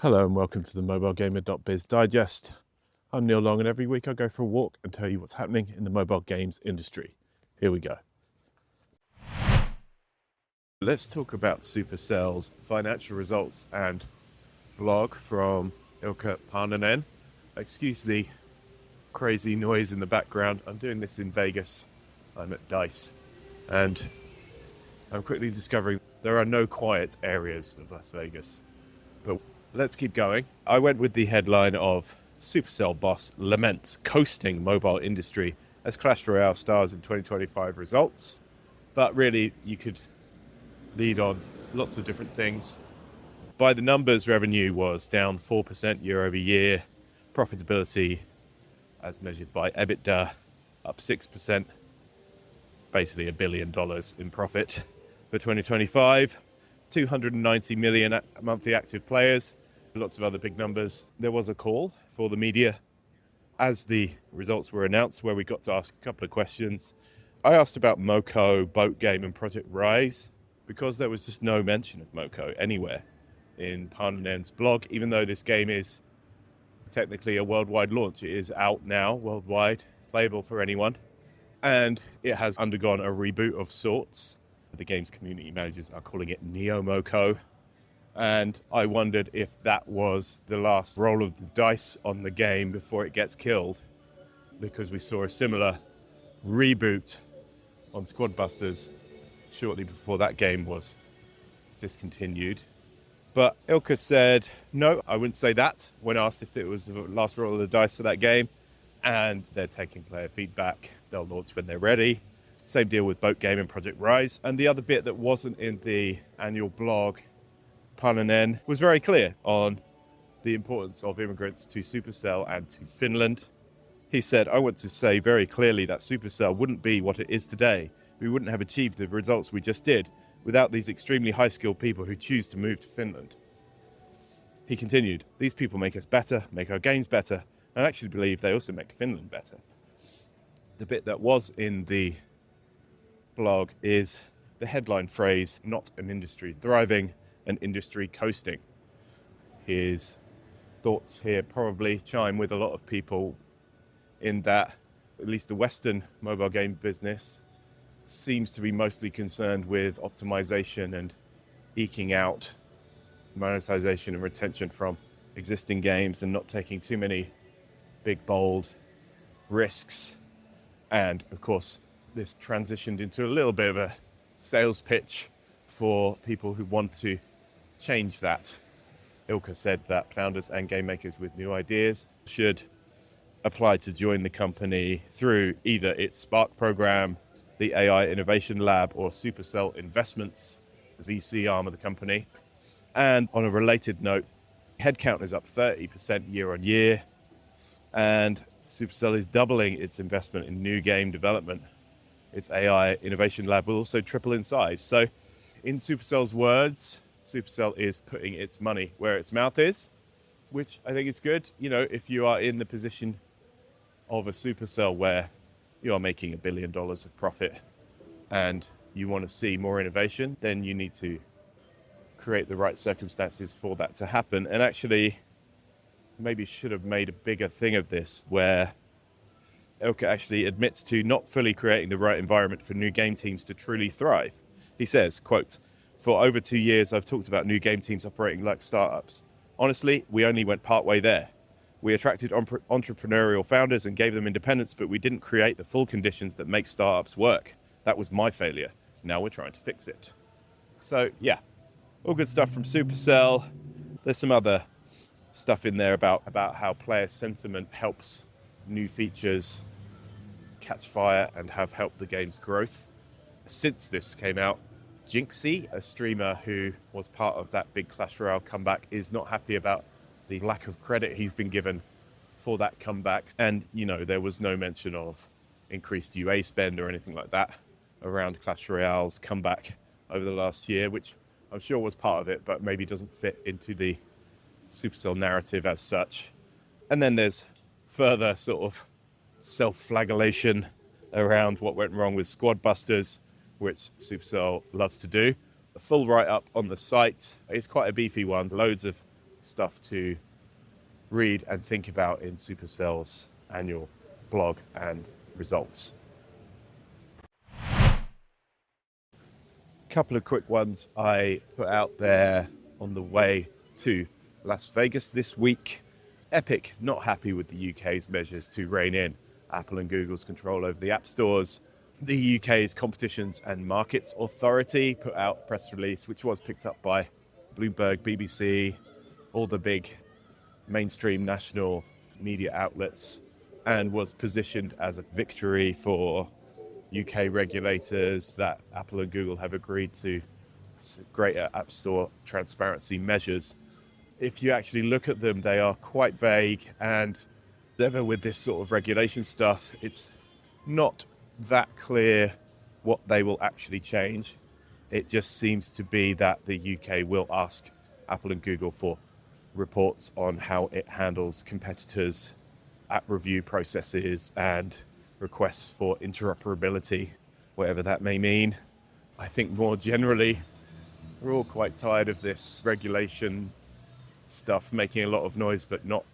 Hello and welcome to the mobilegamer.biz digest. I'm Neil Long and every week I go for a walk and tell you what's happening in the mobile games industry. Here we go. Let's talk about Supercell's financial results and blog from Ilkka Paananen. Excuse the crazy noise in the background. I'm doing this in Vegas. I'm at DICE and I'm quickly discovering there are no quiet areas of Las Vegas. But let's keep going. I went with the headline of Supercell boss laments coasting mobile industry as Clash Royale stars in 2025 results. But really, you could lead on lots of different things. By the numbers, revenue was down 4% year over year. Profitability, as measured by EBITDA, up 6%. Basically $1 billion in profit for 2025. 290 million monthly active players. Lots of other big numbers. There was a call for the media as the results were announced where we got to ask a couple of questions. I asked about Moco, Boat Game and Project Rise because there was just no mention of Moco anywhere in Paananen's blog, even though this game is technically a worldwide launch. It is out now worldwide, playable for anyone, and it has undergone a reboot of sorts. The game's community managers are calling it Neo Moco. And I wondered if that was the last roll of the dice on the game before it gets killed, because we saw a similar reboot on Squad Busters shortly before that game was discontinued. But Ilkka said, no, I wouldn't say that when asked if it was the last roll of the dice for that game. And they're taking player feedback. They'll launch when they're ready. Same deal with Boat Game and Project Rise. And the other bit that wasn't in the annual blog, Paananen was very clear on the importance of immigrants to Supercell and to Finland. He said, I want to say very clearly that Supercell wouldn't be what it is today. We wouldn't have achieved the results we just did without these extremely high-skilled people who choose to move to Finland. He continued, these people make us better, make our games better, and I actually believe they also make Finland better. The bit that was in the blog is the headline phrase, not an industry thriving, an industry coasting. His thoughts here probably chime with a lot of people in that at least the Western mobile game business seems to be mostly concerned with optimization and eking out monetization and retention from existing games and not taking too many big, bold risks. And of course, this transitioned into a little bit of a sales pitch for people who want to change that. Ilkka said that founders and game makers with new ideas should apply to join the company through either its Spark program, the AI Innovation Lab, or Supercell Investments, the VC arm of the company. And on a related note, headcount is up 30% year on year, and Supercell is doubling its investment in new game development. Its AI Innovation Lab will also triple in size. So in Supercell's words, Supercell is putting its money where its mouth is, which I think is good. You know, if you are in the position of a Supercell where you are making $1 billion of profit and you want to see more innovation, then you need to create the right circumstances for that to happen. And actually, maybe should have made a bigger thing of this, where Ilkka actually admits to not fully creating the right environment for new game teams to truly thrive. He says, quote, for over 2 years, I've talked about new game teams operating like startups. Honestly, we only went partway there. We attracted entrepreneurial founders and gave them independence, but we didn't create the full conditions that make startups work. That was my failure. Now we're trying to fix it. So yeah, all good stuff from Supercell. There's some other stuff in there about how player sentiment helps new features catch fire and have helped the game's growth. Since this came out, Jinxie, a streamer who was part of that big Clash Royale comeback, is not happy about the lack of credit he's been given for that comeback. And, you know, there was no mention of increased UA spend or anything like that around Clash Royale's comeback over the last year, which I'm sure was part of it, but maybe doesn't fit into the Supercell narrative as such. And then there's further sort of self-flagellation around what went wrong with Squad Busters, which Supercell loves to do. A full write-up on the site. It's quite a beefy one, loads of stuff to read and think about in Supercell's annual blog and results. Couple of quick ones I put out there on the way to Las Vegas this week. Epic not happy with the UK's measures to rein in Apple and Google's control over the app stores. The UK's Competitions and Markets Authority put out a press release which was picked up by Bloomberg, BBC, all the big mainstream national media outlets, and was positioned as a victory for UK regulators that Apple and Google have agreed to greater App Store transparency measures. If you actually look at them, they are quite vague, and ever with this sort of regulation stuff, it's not that clear what they will actually change. It just seems to be that the UK will ask Apple and Google for reports on how it handles competitors' app review processes and requests for interoperability, whatever that may mean. I think more generally, we're all quite tired of this regulation stuff making a lot of noise but not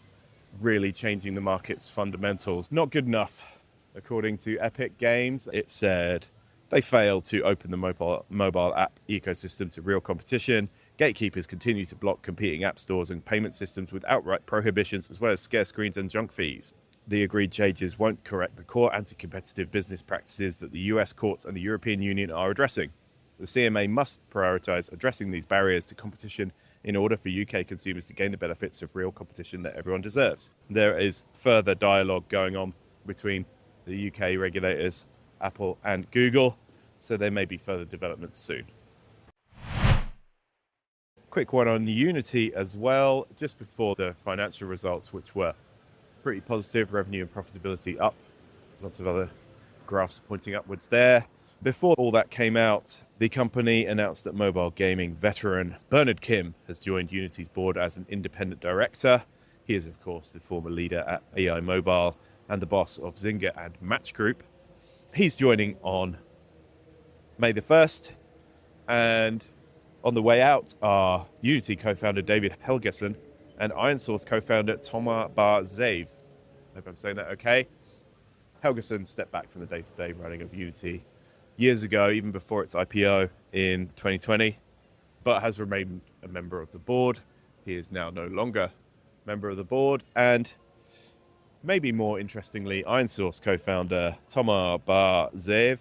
really changing the market's fundamentals. Not good enough. According to Epic Games, it said they failed to open the mobile app ecosystem to real competition. Gatekeepers continue to block competing app stores and payment systems with outright prohibitions, as well as scare screens and junk fees. The agreed changes won't correct the core anti-competitive business practices that the US courts and the European Union are addressing. The CMA must prioritise addressing these barriers to competition in order for UK consumers to gain the benefits of real competition that everyone deserves. There is further dialogue going on between the UK regulators, Apple and Google, so there may be further developments soon. Quick one on Unity as well, just before the financial results, which were pretty positive, revenue and profitability up, lots of other graphs pointing upwards there. Before all that came out, the company announced that mobile gaming veteran Bernard Kim has joined Unity's board as an independent director. He is, of course, the former leader at AI Mobile and the boss of Zynga and Match Group. He's joining on May the 1st, and on the way out are Unity co-founder David Helgason and ironSource co-founder Thomas Bar-Zeev. Hope I'm saying that okay. Helgason stepped back from the day-to-day running of Unity years ago, even before its IPO in 2020, but has remained a member of the board. He is now no longer a member of the board, and maybe more interestingly, ironSource co-founder Thomas Bar-Zeev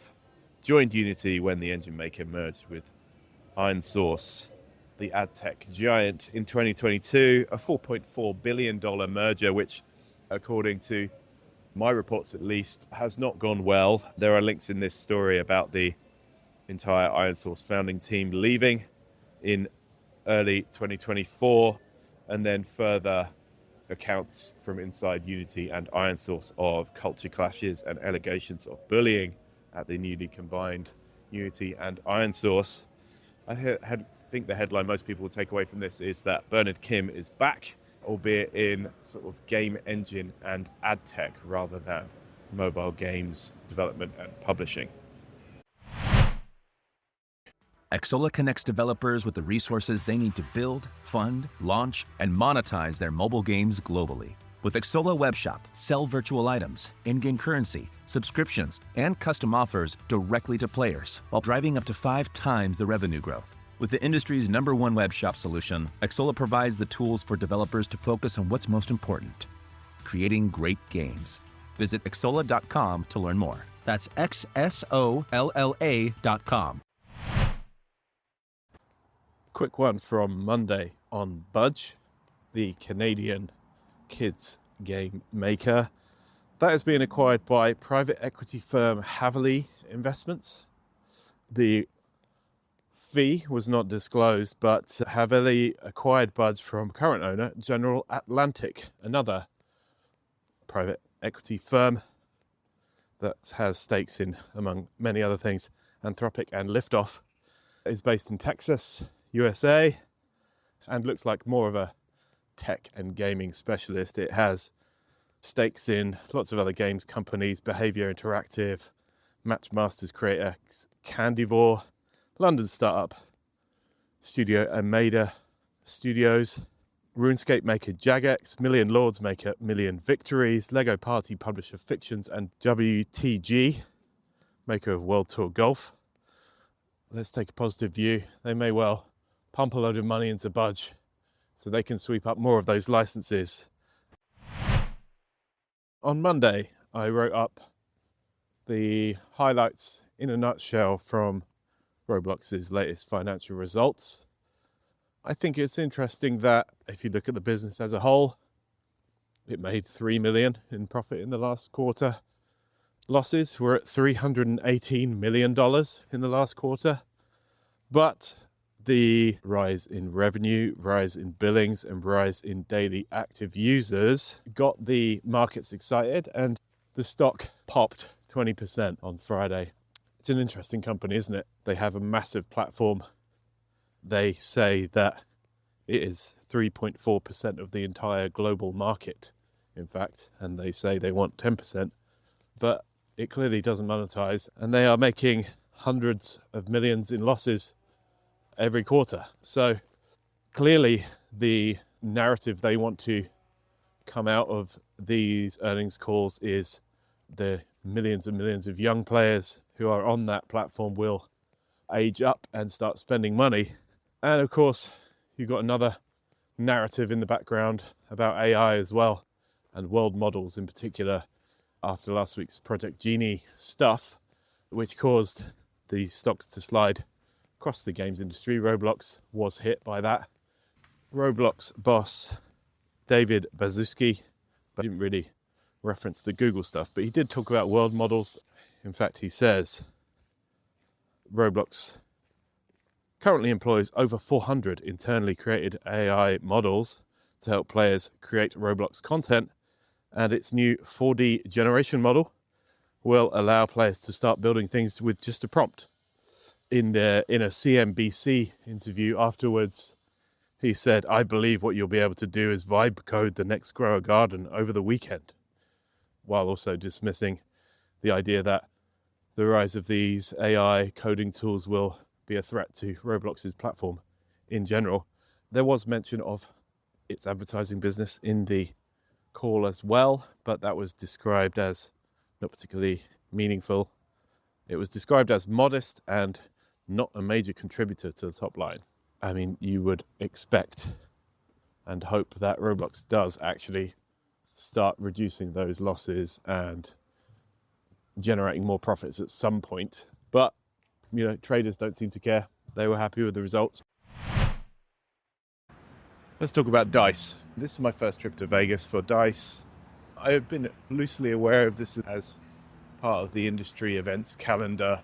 joined Unity when the engine maker merged with ironSource, the ad tech giant, in 2022, a $4.4 billion merger, which, according to my reports at least, has not gone well. There are links in this story about the entire ironSource founding team leaving in early 2024, and then further accounts from inside Unity and ironSource of culture clashes and allegations of bullying at the newly combined Unity and ironSource. I think the headline most people will take away from this is that Bernard Kim is back, albeit in sort of game engine and ad tech rather than mobile games development and publishing. Xsolla connects developers with the resources they need to build, fund, launch, and monetize their mobile games globally. With Xsolla Webshop, sell virtual items, in-game currency, subscriptions, and custom offers directly to players, while driving up to 5 times the revenue growth. With the industry's #1 webshop solution, Xsolla provides the tools for developers to focus on what's most important: creating great games. Visit Xsolla.com to learn more. That's XSOLLA.com. Quick one from Monday on Budge, the Canadian kids game maker. That has been acquired by private equity firm Haveli Investments. The fee was not disclosed, but Haveli acquired Budge from current owner General Atlantic, another private equity firm that has stakes in, among many other things, Anthropic and Liftoff. It is based in Texas, USA, and looks like more of a tech and gaming specialist. It has stakes in lots of other games companies: Behaviour Interactive, Matchmasters creator Candivore, London startup Studio Ameda Studios, RuneScape maker Jagex, Million Lords maker Million Victories, Lego Party publisher Fictions, and WTG, maker of World Tour Golf. Let's take a positive view. They may well pump a load of money into Budge so they can sweep up more of those licenses. On Monday, I wrote up the highlights in a nutshell from Roblox's latest financial results. I think it's interesting that if you look at the business as a whole, it made $3 million in profit in the last quarter. Losses were at $318 million in the last quarter. But the rise in revenue, rise in billings, and rise in daily active users got the markets excited, and the stock popped 20% on Friday. It's an interesting company, isn't it? They have a massive platform. They say that it is 3.4% of the entire global market, in fact, and they say they want 10%, but it clearly doesn't monetize, and they are making hundreds of millions in losses every quarter. So clearly the narrative they want to come out of these earnings calls is the millions and millions of young players who are on that platform will age up and start spending money. And of course, you've got another narrative in the background about AI as well, and world models in particular, after last week's Project Genie stuff, which caused the stocks to slide across the games industry. Roblox was hit by that. Roblox boss David Baszucki didn't really reference the Google stuff, but he did talk about world models. In fact, he says Roblox currently employs over 400 internally created AI models to help players create Roblox content, and its new 4D generation model will allow players to start building things with just a prompt. In a CNBC interview afterwards, he said, "I believe what you'll be able to do is vibe code the next Grow a Garden over the weekend," while also dismissing the idea that the rise of these AI coding tools will be a threat to Roblox's platform in general. There was mention of its advertising business in the call as well, but that was described as not particularly meaningful. It was described as modest and not a major contributor to the top line. I mean, you would expect and hope that Roblox does actually start reducing those losses and generating more profits at some point. But, traders don't seem to care. They were happy with the results. Let's talk about DICE. This is my first trip to Vegas for DICE. I have been loosely aware of this as part of the industry events calendar.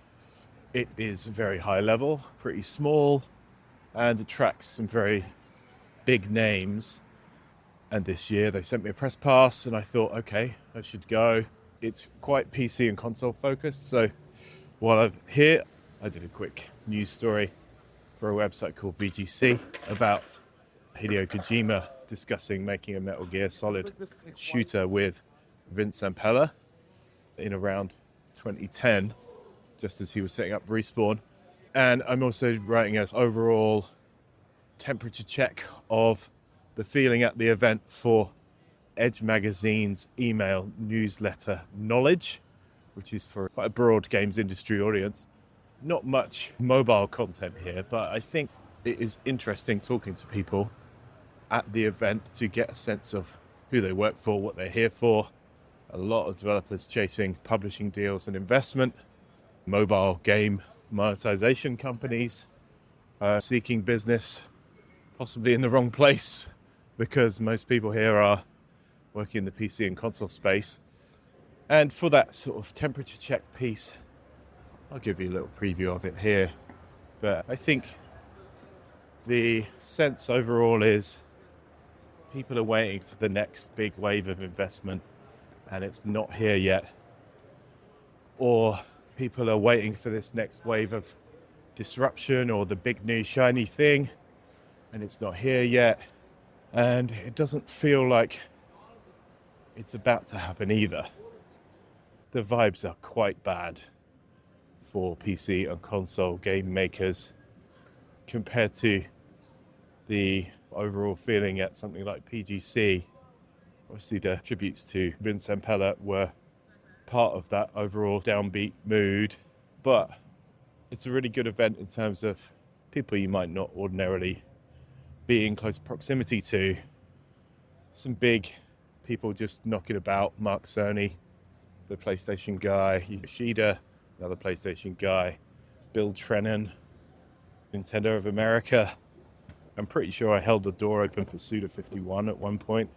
It is very high level, pretty small, and attracts some very big names. And this year they sent me a press pass, and I thought, okay, I should go. It's quite PC and console focused. So while I'm here, I did a quick news story for a website called VGC about Hideo Kojima discussing making a Metal Gear Solid shooter with Vince Zampella in around 2010, just as he was setting up Respawn. And I'm also writing an overall temperature check of the feeling at the event for Edge Magazine's email newsletter Knowledge, which is for quite a broad games industry audience. Not much mobile content here, but I think it is interesting talking to people at the event to get a sense of who they work for, what they're here for. A lot of developers chasing publishing deals and investment, mobile game monetization companies seeking business, possibly in the wrong place, because most people here are working in the PC and console space. And for that sort of temperature check piece, I'll give you a little preview of it here. But I think the sense overall is people are waiting for the next big wave of investment, and it's not here yet. Or people are waiting for this next wave of disruption or the big new shiny thing, and it's not here yet. And it doesn't feel like it's about to happen either. The vibes are quite bad for PC and console game makers compared to the overall feeling at something like PGC. Obviously the tributes to Vince and Pella were part of that overall downbeat mood, but it's a really good event in terms of people you might not ordinarily be in close proximity to. Some big people just knocking about. Mark Cerny, the PlayStation guy, Yoshida, another PlayStation guy, Bill Trennan, Nintendo of America. I'm pretty sure I held the door open for Suda51 at one point.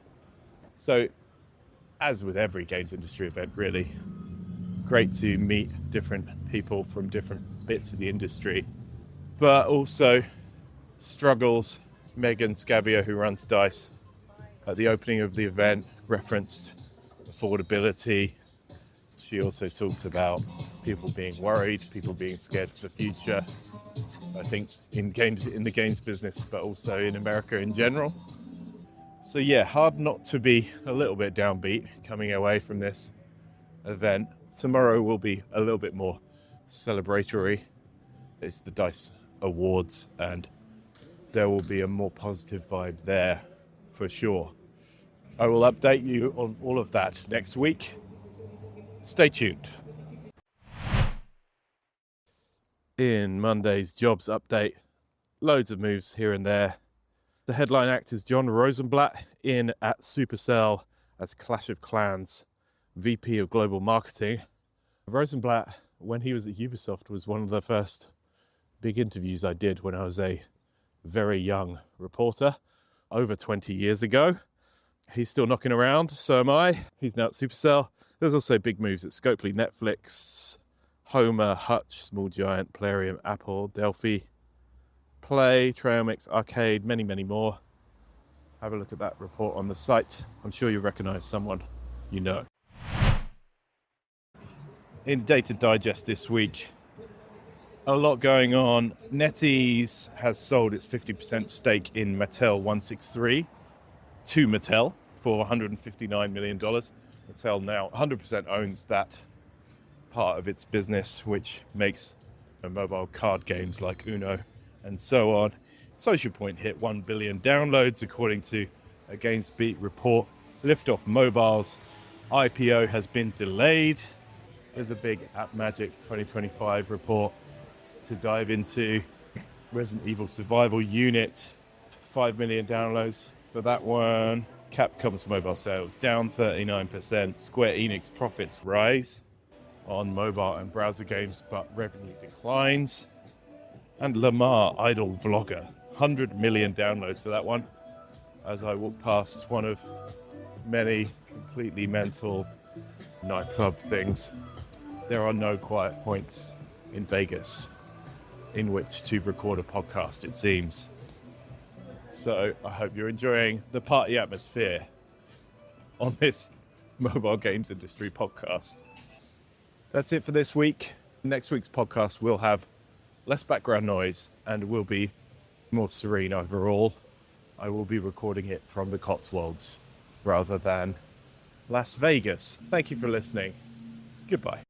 So, as with every games industry event, really, great to meet different people from different bits of the industry, but also struggles. Megan Scavia, who runs DICE, at the opening of the event referenced affordability. She also talked about people being worried, people being scared for the future. I think in the games business, but also in America in general. So yeah, hard not to be a little bit downbeat coming away from this event. Tomorrow will be a little bit more celebratory. It's the DICE Awards, and there will be a more positive vibe there for sure. I will update you on all of that next week. Stay tuned. In Monday's jobs update, loads of moves here and there. The headline act is John Rosenblatt in at Supercell as Clash of Clans VP of Global Marketing. Rosenblatt, when he was at Ubisoft, was one of the first big interviews I did when I was a very young reporter over 20 years ago. He's still knocking around, so am I. He's now at Supercell. There's also big moves at Scopely, Netflix, Homer, Hutch, Small Giant, Plarium, Apple, Delphi, Play, Trailmix, Arcade, many, many more. Have a look at that report on the site. I'm sure you'll recognize someone you know. In Data Digest this week, a lot going on. NetEase has sold its 50% stake in Mattel 163 to Mattel for $159 million. Mattel now 100% owns that part of its business, which makes mobile card games like Uno and so on. Social Point hit 1 billion downloads according to a GamesBeat report. Liftoff Mobile's IPO has been delayed. There's a big App Magic 2025 report to dive into. Resident Evil Survival Unit, 5 million downloads for that one. Capcom's mobile sales down 39%. Square Enix profits rise on mobile and browser games, but revenue declines. And Lamar Idol Vlogger, 100 million downloads for that one. As I walk past one of many completely mental nightclub things, there are no quiet points in Vegas in which to record a podcast, it seems. So I hope you're enjoying the party atmosphere on this mobile games industry podcast. That's it for this week. Next week's podcast will have less background noise and will be more serene overall. I will be recording it from the Cotswolds rather than Las Vegas. Thank you for listening. Goodbye.